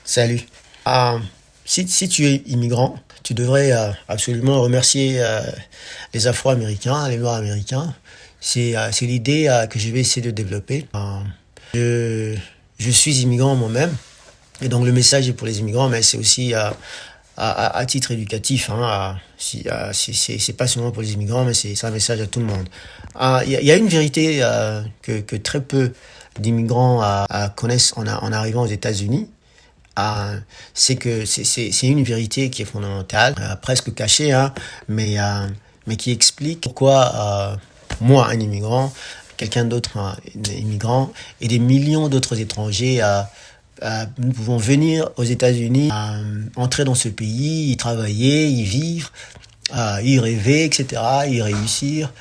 Salut. Euh, si tu es immigrant, tu devrais absolument remercier les Afro-Américains, les Noirs américains. C'est l'idée que je vais essayer de développer. Je suis immigrant moi-même, et donc le message est pour les immigrants, mais c'est aussi à titre éducatif. C'est pas seulement pour les immigrants, mais c'est un message à tout le monde. Il y a une vérité que très peu d'immigrants connaissent en arrivant aux États-Unis. C'est que c'est une vérité qui est fondamentale, presque cachée, hein, mais qui explique pourquoi moi, un immigrant, quelqu'un d'autre, un immigrant, et des millions d'autres étrangers, nous pouvons venir aux États-Unis, entrer dans ce pays, y travailler, y vivre, y rêver, etc., y réussir.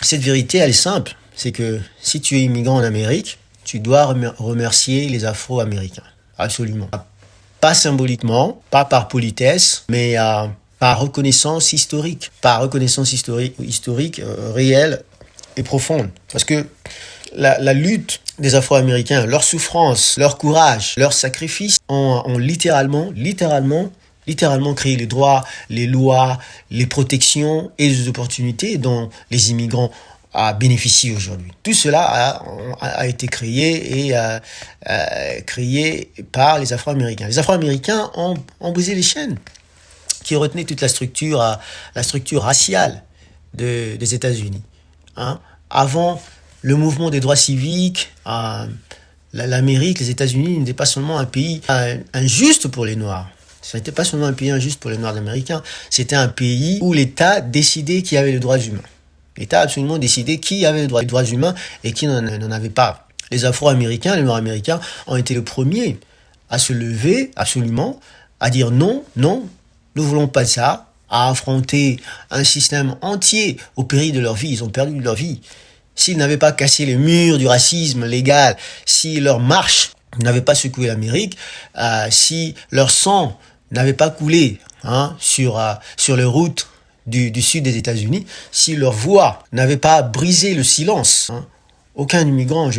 Cette vérité, elle est simple. C'est que si tu es immigrant en Amérique, tu dois remercier les Afro-Américains. Absolument. Pas symboliquement, pas par politesse, mais par reconnaissance historique. Par reconnaissance historique réelle et profonde. Parce que la lutte des Afro-Américains, leur souffrance, leur courage, leur sacrifice ont littéralement créé les droits, les lois, les protections et les opportunités dont les immigrants bénéficient aujourd'hui. Tout cela a été créé et créé par les Afro-Américains. Les Afro-Américains ont brisé les chaînes qui retenaient toute la structure raciale des États-Unis. Hein? Avant le mouvement des droits civiques, l'Amérique, les États-Unis n'étaient pas seulement un pays injuste pour les Noirs. Ce n'était pas seulement un pays injuste pour les Noirs américains, c'était un pays où l'État décidait qui avait les droits humains. L'État a absolument décidé qui avait les droits humains et qui n'en avait pas. Les Afro-Américains, les Noirs américains ont été les premiers à se lever, absolument, à dire non, nous ne voulons pas ça, à affronter un système entier au péril de leur vie. Ils ont perdu leur vie. S'ils n'avaient pas cassé les murs du racisme légal, si leur marche n'avait pas secoué l'Amérique, si leur sang n'avait pas coulé sur les routes du sud des États-Unis, si leur voix n'avait pas brisé le silence, aucun immigrant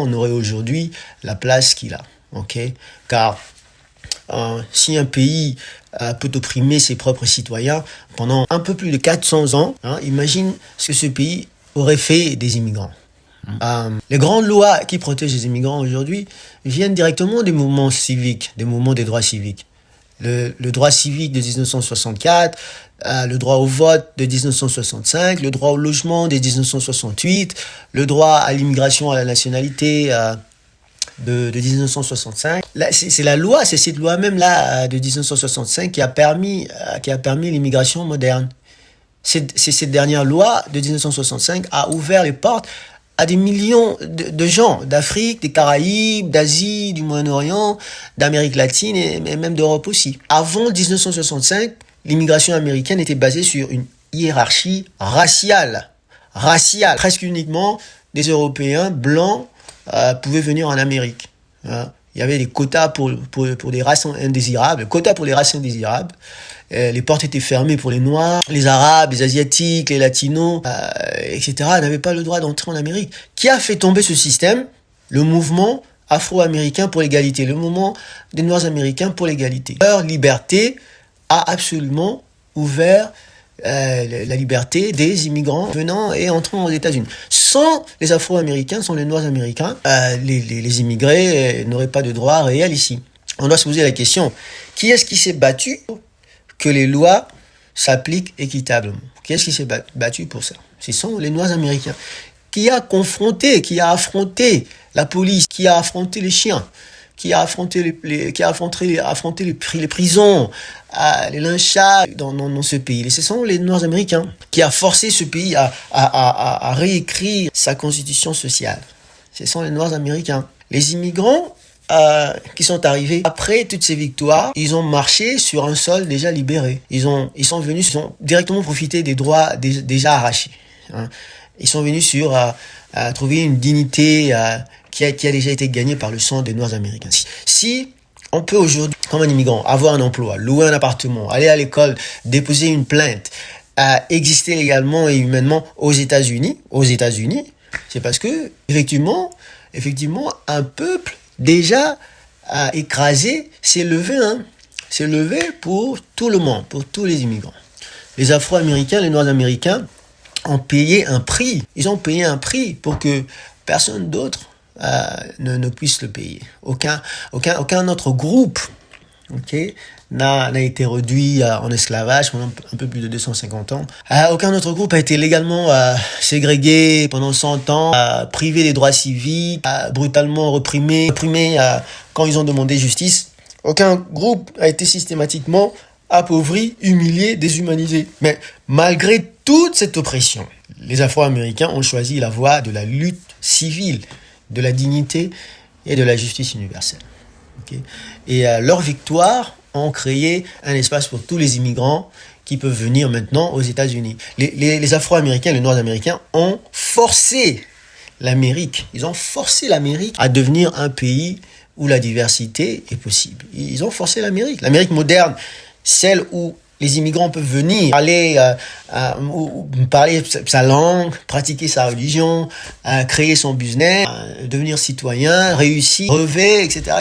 n'aurait aujourd'hui la place qu'il a. Okay? Car si un pays peut opprimer ses propres citoyens pendant un peu plus de 400 ans, imagine ce que ce pays aurait fait des immigrants. Les grandes lois qui protègent les immigrants aujourd'hui viennent directement des mouvements civiques, des mouvements des droits civiques. Le droit civique de 1964, le droit au vote de 1965, le droit au logement de 1968, le droit à l'immigration à la nationalité de 1965. Là, c'est cette loi même là de 1965 qui a permis l'immigration moderne. C'est cette dernière loi de 1965 a ouvert les portes à des millions de gens d'Afrique, des Caraïbes, d'Asie, du Moyen-Orient, d'Amérique latine et même d'Europe aussi. Avant 1965, l'immigration américaine était basée sur une hiérarchie raciale. Presque uniquement des Européens blancs pouvaient venir en Amérique. Il y avait des quotas pour des races indésirables, les portes étaient fermées pour les Noirs, les Arabes, les Asiatiques, les Latinos, etc. n'avaient pas le droit d'entrer en Amérique. Qui a fait tomber ce système? Le mouvement afro-américain pour l'égalité, le mouvement des Noirs américains pour l'égalité. Leur liberté a absolument ouvert la liberté des immigrants venant et entrant aux États-Unis. Sans les Afro-Américains, sans les Noirs américains, les immigrés n'auraient pas de droits réels ici. On doit se poser la question, qui est-ce qui s'est battu que les lois s'appliquent équitablement? Qui est-ce qui s'est battu pour ça? Ce sont les Noirs américains. Qui a affronté la police, qui a affronté les chiens, qui a affronté les prisons, les lynchages dans ce pays. Ce sont les Noirs américains qui a forcé ce pays à réécrire sa constitution sociale. Ce sont les Noirs américains. Les immigrants qui sont arrivés après toutes ces victoires, ils ont marché sur un sol déjà libéré. Ils ont directement profité des droits déjà arrachés. Ils sont venus à trouver une dignité qui a déjà été gagnée par le sang des Noirs américains. Si on peut aujourd'hui, comme un immigrant, avoir un emploi, louer un appartement, aller à l'école, déposer une plainte, exister légalement et humainement aux États-Unis, c'est parce que effectivement, un peuple déjà a écrasé, s'est levé, hein, s'est levé pour tout le monde, pour tous les immigrants. Les Afro-Américains, les Noirs américains ont payé un prix. Ils ont payé un prix pour que personne d'autre ne puisse le payer. Aucun autre groupe, okay, n'a été réduit en esclavage pendant un peu plus de 250 ans. Aucun autre groupe a été légalement ségrégué pendant 100 ans, privé des droits civiques, brutalement reprimé quand ils ont demandé justice. Aucun groupe a été systématiquement appauvri, humilié, déshumanisé. Mais malgré toute cette oppression, les Afro-Américains ont choisi la voie de la lutte civile, de la dignité et de la justice universelle. Okay? Et leur victoire ont créé un espace pour tous les immigrants qui peuvent venir maintenant aux États-Unis. Les Afro-Américains, les Noirs américains ont forcé l'Amérique. Ils ont forcé l'Amérique à devenir un pays où la diversité est possible. Ils ont forcé l'Amérique. L'Amérique moderne, celle où les immigrants peuvent venir parler sa langue, pratiquer sa religion, créer son business, devenir citoyen, réussir, rêver, etc.,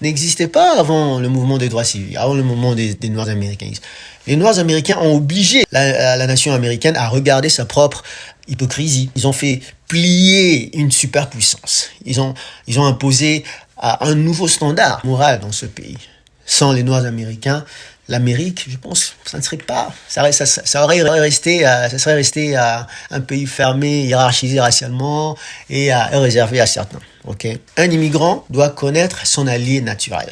n'existait pas avant le mouvement des droits civils, avant le mouvement des Noirs américains. Les Noirs américains ont obligé la nation américaine à regarder sa propre hypocrisie. Ils ont fait plier une superpuissance. Ils ont imposé un nouveau standard moral dans ce pays. Sans les Noirs américains, l'Amérique, je pense, ça ne serait pas, ça serait resté un pays fermé, hiérarchisé racialement et réservé à certains. Okay? Un immigrant doit connaître son allié naturel.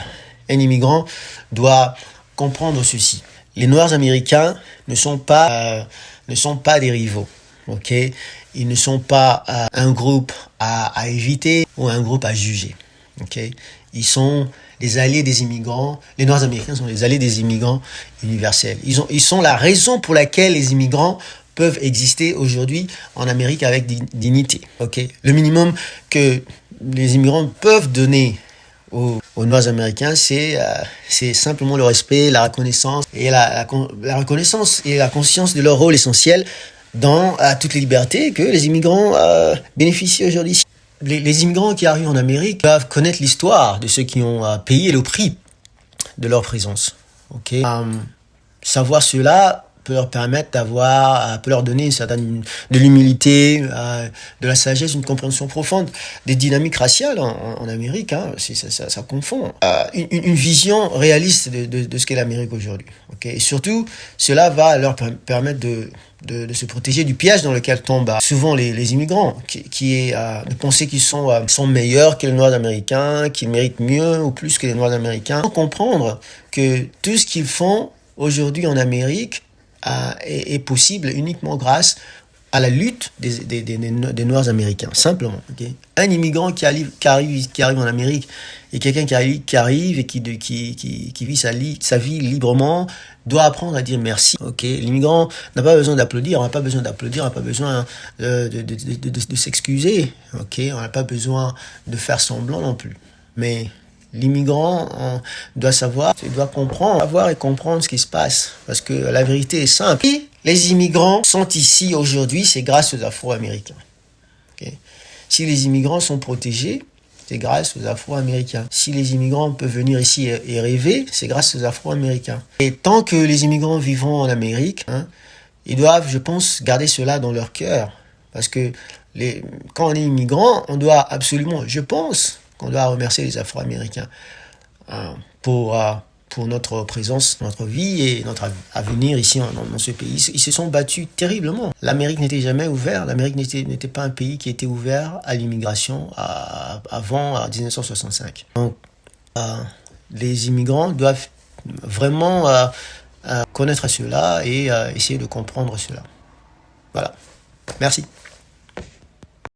Un immigrant doit comprendre ceci. Les Noirs américains ne sont pas des rivaux. Okay? Ils ne sont pas un groupe à éviter ou un groupe à juger. Okay? Ils sont les alliés des immigrants. Les Noirs américains sont les alliés des immigrants universels. Ils sont la raison pour laquelle les immigrants peuvent exister aujourd'hui en Amérique avec dignité. Okay? Le minimum que les immigrants peuvent donner aux Noirs américains, c'est simplement le respect, la reconnaissance et la reconnaissance et la conscience de leur rôle essentiel dans toutes les libertés que les immigrants bénéficient aujourd'hui. Les immigrants qui arrivent en Amérique doivent connaître l'histoire de ceux qui ont payé le prix de leur présence. Okay? Savoir cela peut leur permettre peut leur donner de l'humilité, de la sagesse, une compréhension profonde des dynamiques raciales en Amérique. Hein, ça confond. Une vision réaliste de ce qu'est l'Amérique aujourd'hui. Okay? Et surtout, cela va leur permettre de se protéger du piège dans lequel tombent souvent les immigrants, qui est de penser qu'ils sont meilleurs que les Noirs américains, qu'ils méritent mieux ou plus que les Noirs américains. Sans comprendre que tout ce qu'ils font aujourd'hui en Amérique est possible uniquement grâce à la lutte des Noirs américains, simplement. Okay? Un immigrant qui arrive en Amérique et quelqu'un qui arrive et qui vit sa vie librement doit apprendre à dire merci. Okay? L'immigrant n'a pas besoin d'applaudir, on n'a pas besoin de s'excuser. Okay? On n'a pas besoin de faire semblant non plus. Mais l'immigrant doit savoir et comprendre ce qui se passe. Parce que la vérité est simple. Si les immigrants sont ici aujourd'hui, c'est grâce aux Afro-Américains. Okay? Si les immigrants sont protégés, c'est grâce aux Afro-Américains. Si les immigrants peuvent venir ici et rêver, c'est grâce aux Afro-Américains. Et tant que les immigrants vivront en Amérique, ils doivent, je pense, garder cela dans leur cœur. Parce que quand on est immigrant, on doit absolument, je pense, qu'on doit remercier les Afro-Américains pour notre présence, notre vie et notre avenir ici dans ce pays. Ils se sont battus terriblement. L'Amérique n'était jamais ouverte. L'Amérique n'était pas un pays qui était ouvert à l'immigration avant 1965. Donc, les immigrants doivent vraiment connaître cela et essayer de comprendre cela. Voilà. Merci.